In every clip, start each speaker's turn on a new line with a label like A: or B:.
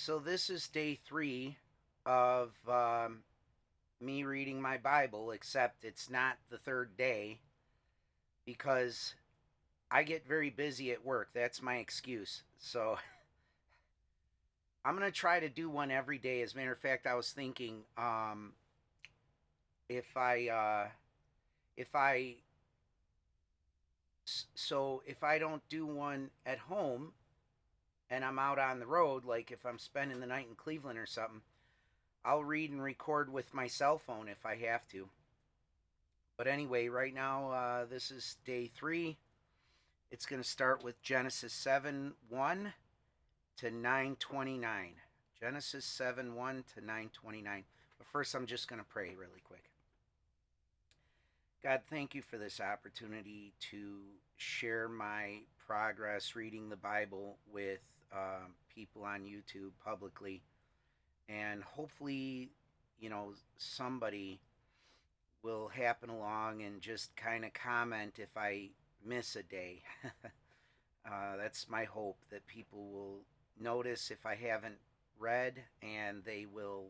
A: So this is day 3 of me reading my Bible, except it's not the third day because I get very busy at work. That's my excuse. So I'm going to try to do one every day. As a matter of fact, I was thinking if I if I don't do one at home and I'm out on the road, like if I'm spending the night in Cleveland or something, I'll read and record with my cell phone if I have to. But anyway, right now, this is day 3. It's going to start with Genesis 7 1 to 9:29. Genesis 7 1 to 9:29. But first, I'm just going to pray really quick. God, thank you for this opportunity to share my progress reading the Bible with people on YouTube publicly. And hopefully, somebody will happen along and just kind of comment if I miss a day. That's my hope that people will notice if I haven't read and they will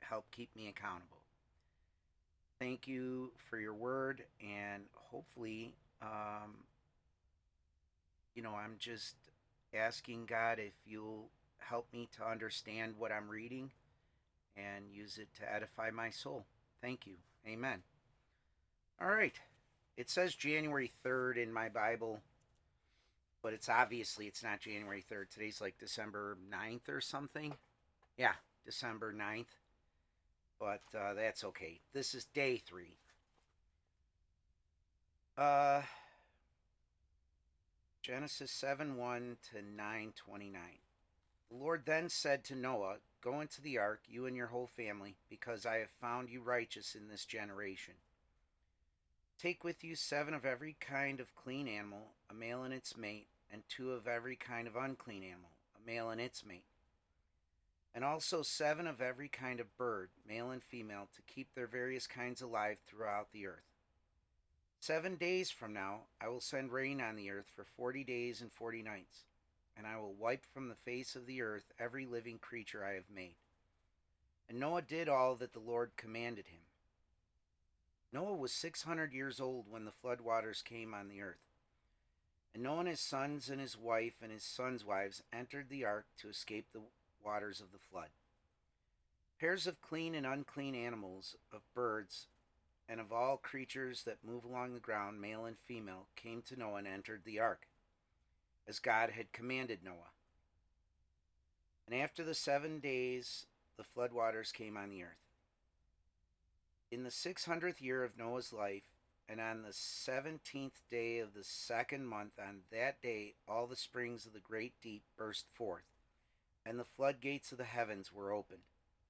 A: help keep me accountable. Thank you for your word, and hopefully, I'm just asking God if you'll help me to understand what I'm reading and use it to edify my soul. Thank you. Amen. All right. It says January 3rd in my Bible, but it's not January 3rd. Today's like December 9th or something. Yeah, December 9th. But that's okay. This is day 3. Uh, Genesis 7 1 to 9:29. The Lord then said to Noah, "Go into the ark, you and your whole family, because I have found you righteous in this generation. Take with you 7 of every kind of clean animal, a male and its mate, and 2 of every kind of unclean animal, a male and its mate, and also 7 of every kind of bird, male and female, to keep their various kinds alive throughout the earth. 7 days from now I will send rain on the earth for 40 days and 40 nights, and I will wipe from the face of the earth every living creature I have made." And Noah did all that the Lord commanded him. Noah was 600 years old when the flood waters came on the earth. And Noah and his sons and his wife and his sons' wives entered the ark to escape the waters of the flood. Pairs of clean and unclean animals, of birds, and of all creatures that move along the ground, male and female, came to Noah and entered the ark, as God had commanded Noah. And after the 7 days, the flood waters came on the earth. In the 600th year of Noah's life, and on the 17th day of the second month, on that day all the springs of the great deep burst forth, and the floodgates of the heavens were opened,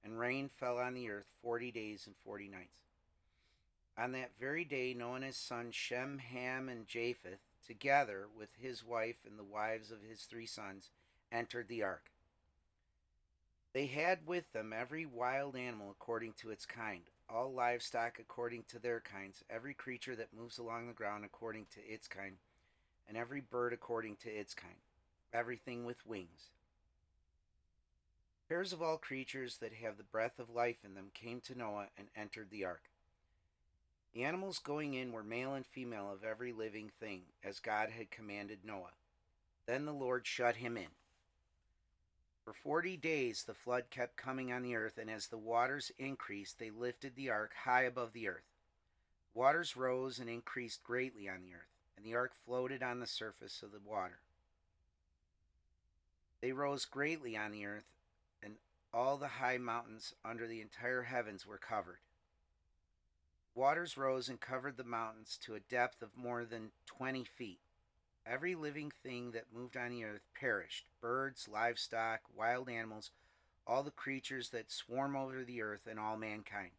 A: and rain fell on the earth 40 days and 40 nights. On that very day Noah and his sons Shem, Ham, and Japheth, together with his wife and the wives of his 3 sons, entered the ark. They had with them every wild animal according to its kind, all livestock according to their kinds, every creature that moves along the ground according to its kind, and every bird according to its kind, everything with wings. Pairs of all creatures that have the breath of life in them came to Noah and entered the ark. The animals going in were male and female of every living thing, as God had commanded Noah. Then the Lord shut him in. For 40 days the flood kept coming on the earth, and as the waters increased, they lifted the ark high above the earth. Waters rose and increased greatly on the earth, and the ark floated on the surface of the water. They rose greatly on the earth, and all the high mountains under the entire heavens were covered. Waters rose and covered the mountains to a depth of more than 20 feet. Every living thing that moved on the earth perished: birds, livestock, wild animals, all the creatures that swarm over the earth, and all mankind.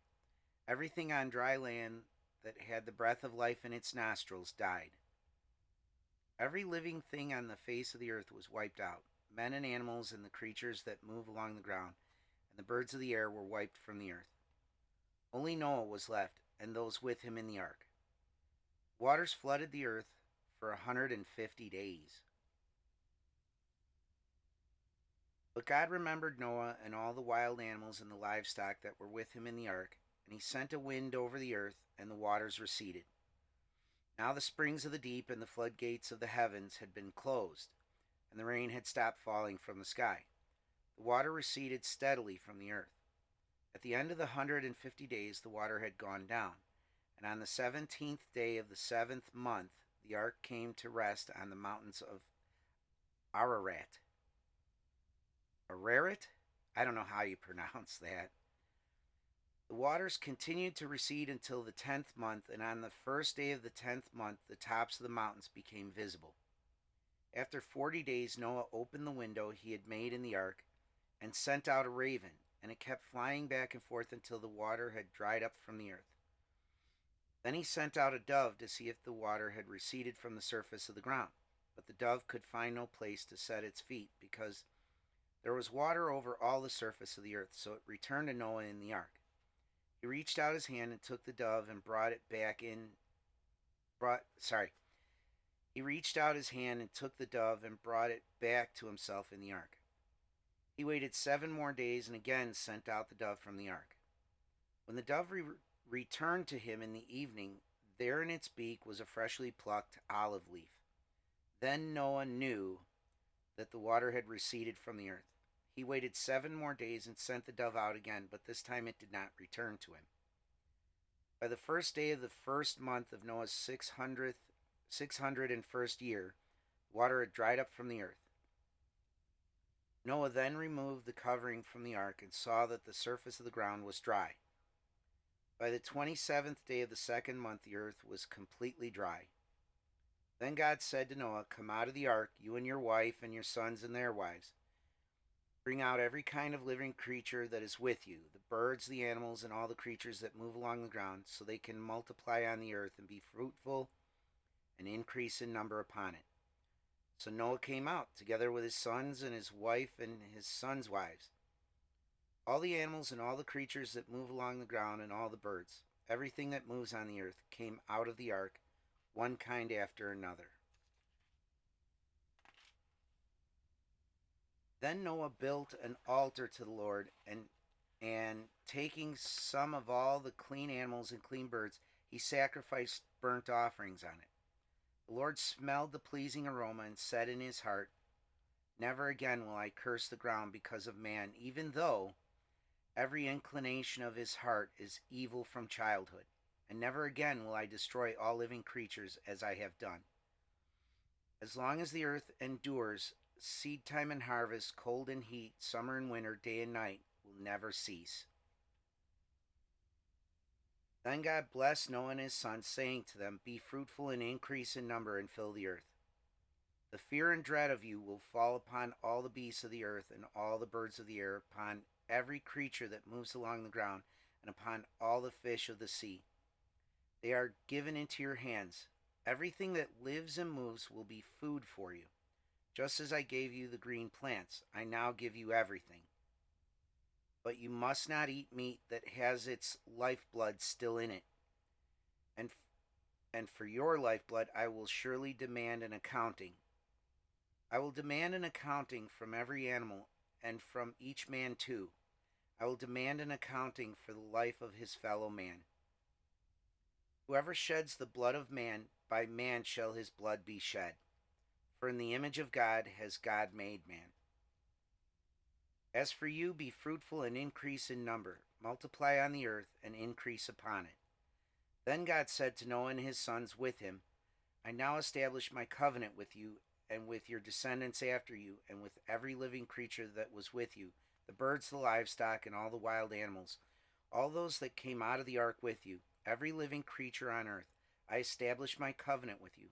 A: Everything on dry land that had the breath of life in its nostrils died. Every living thing on the face of the earth was wiped out. Men and animals and the creatures that move along the ground, and the birds of the air were wiped from the earth. Only Noah was left, and those with him in the ark. Waters flooded the earth for 150 days. But God remembered Noah and all the wild animals and the livestock that were with him in the ark, and he sent a wind over the earth, and the waters receded. Now the springs of the deep and the floodgates of the heavens had been closed, and the rain had stopped falling from the sky. The water receded steadily from the earth. At the end of the 150 days, the water had gone down, and on the 17th day of the 7th month, the ark came to rest on the mountains of Ararat. Ararat? I don't know how you pronounce that. The waters continued to recede until the 10th month, and on the first day of the 10th month, the tops of the mountains became visible. After 40 days, Noah opened the window he had made in the ark and sent out a raven, and it kept flying back and forth until the water had dried up from the earth. Then he sent out a dove to see if the water had receded from the surface of the ground, but the dove could find no place to set its feet, because there was water over all the surface of the earth, so it returned to Noah in the ark. He reached out his hand and took the dove and brought it back in. He reached out his hand and took the dove and brought it back to himself in the ark. He waited 7 more days and again sent out the dove from the ark. When the dove returned to him in the evening, there in its beak was a freshly plucked olive leaf. Then Noah knew that the water had receded from the earth. He waited 7 more days and sent the dove out again, but this time it did not return to him. By the first day of the 1st month of Noah's 601st year, water had dried up from the earth. Noah then removed the covering from the ark and saw that the surface of the ground was dry. By the 27th day of the 2nd month, the earth was completely dry. Then God said to Noah, "Come out of the ark, you and your wife and your sons and their wives. Bring out every kind of living creature that is with you, the birds, the animals, and all the creatures that move along the ground, so they can multiply on the earth and be fruitful and increase in number upon it." So Noah came out, together with his sons and his wife and his sons' wives. All the animals and all the creatures that move along the ground and all the birds, everything that moves on the earth, came out of the ark, one kind after another. Then Noah built an altar to the Lord, and taking some of all the clean animals and clean birds, he sacrificed burnt offerings on it. The Lord smelled the pleasing aroma and said in his heart, "Never again will I curse the ground because of man, even though every inclination of his heart is evil from childhood. And never again will I destroy all living creatures as I have done. As long as the earth endures, seed time and harvest, cold and heat, summer and winter, day and night will never cease." Then God blessed Noah and his sons, saying to them, "Be fruitful and increase in number and fill the earth. The fear and dread of you will fall upon all the beasts of the earth and all the birds of the air, upon every creature that moves along the ground, and upon all the fish of the sea. They are given into your hands. Everything that lives and moves will be food for you. Just as I gave you the green plants, I now give you everything. But you must not eat meat that has its lifeblood still in it. And for your lifeblood I will surely demand an accounting. I will demand an accounting from every animal, and from each man too. I will demand an accounting for the life of his fellow man. Whoever sheds the blood of man, by man shall his blood be shed. For in the image of God has God made man. As for you, be fruitful and increase in number. Multiply on the earth and increase upon it." Then God said to Noah and his sons with him, "I now establish my covenant with you and with your descendants after you, and with every living creature that was with you, the birds, the livestock, and all the wild animals, all those that came out of the ark with you, every living creature on earth. I establish my covenant with you.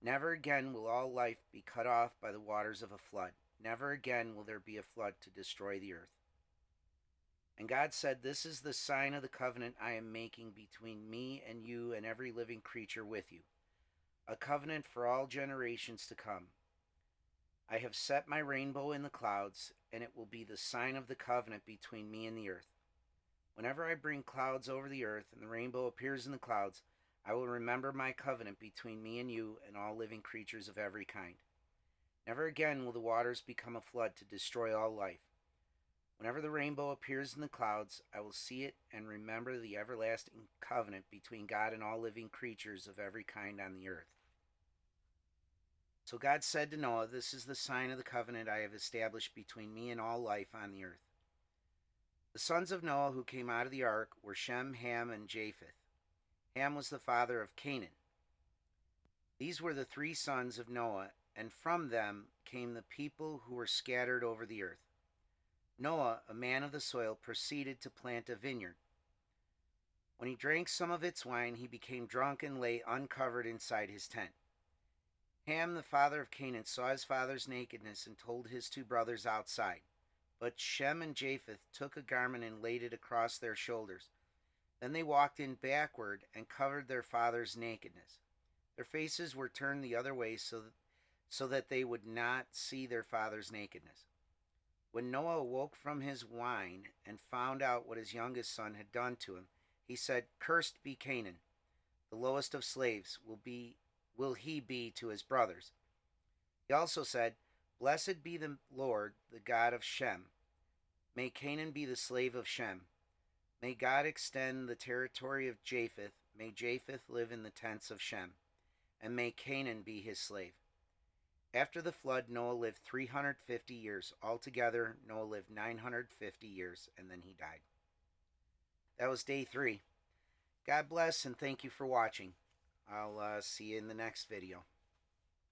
A: Never again will all life be cut off by the waters of a flood. Never again will there be a flood to destroy the earth." And God said, "This is the sign of the covenant I am making between me and you and every living creature with you, a covenant for all generations to come. I have set my rainbow in the clouds, and it will be the sign of the covenant between me and the earth. Whenever I bring clouds over the earth and the rainbow appears in the clouds, I will remember my covenant between me and you and all living creatures of every kind. Never again will the waters become a flood to destroy all life. Whenever the rainbow appears in the clouds, I will see it and remember the everlasting covenant between God and all living creatures of every kind on the earth. So God said to Noah, "This is the sign of the covenant I have established between me and all life on the earth." The sons of Noah who came out of the ark were Shem, Ham, and Japheth. Ham was the father of Canaan. These were the three sons of Noah, and from them came the people who were scattered over the earth. Noah, a man of the soil, proceeded to plant a vineyard. When he drank some of its wine, he became drunk and lay uncovered inside his tent. Ham, the father of Canaan, saw his father's nakedness and told his two brothers outside. But Shem and Japheth took a garment and laid it across their shoulders. Then they walked in backward and covered their father's nakedness. Their faces were turned the other way so that they would not see their father's nakedness. When Noah awoke from his wine and found out what his youngest son had done to him, he said, "Cursed be Canaan, the lowest of slaves will he be to his brothers." He also said, "Blessed be the Lord, the God of Shem. May Canaan be the slave of Shem. May God extend the territory of Japheth. May Japheth live in the tents of Shem. And may Canaan be his slave." After the flood, Noah lived 350 years. Altogether, Noah lived 950 years, and then he died. That was day 3. God bless, and thank you for watching. I'll see you in the next video.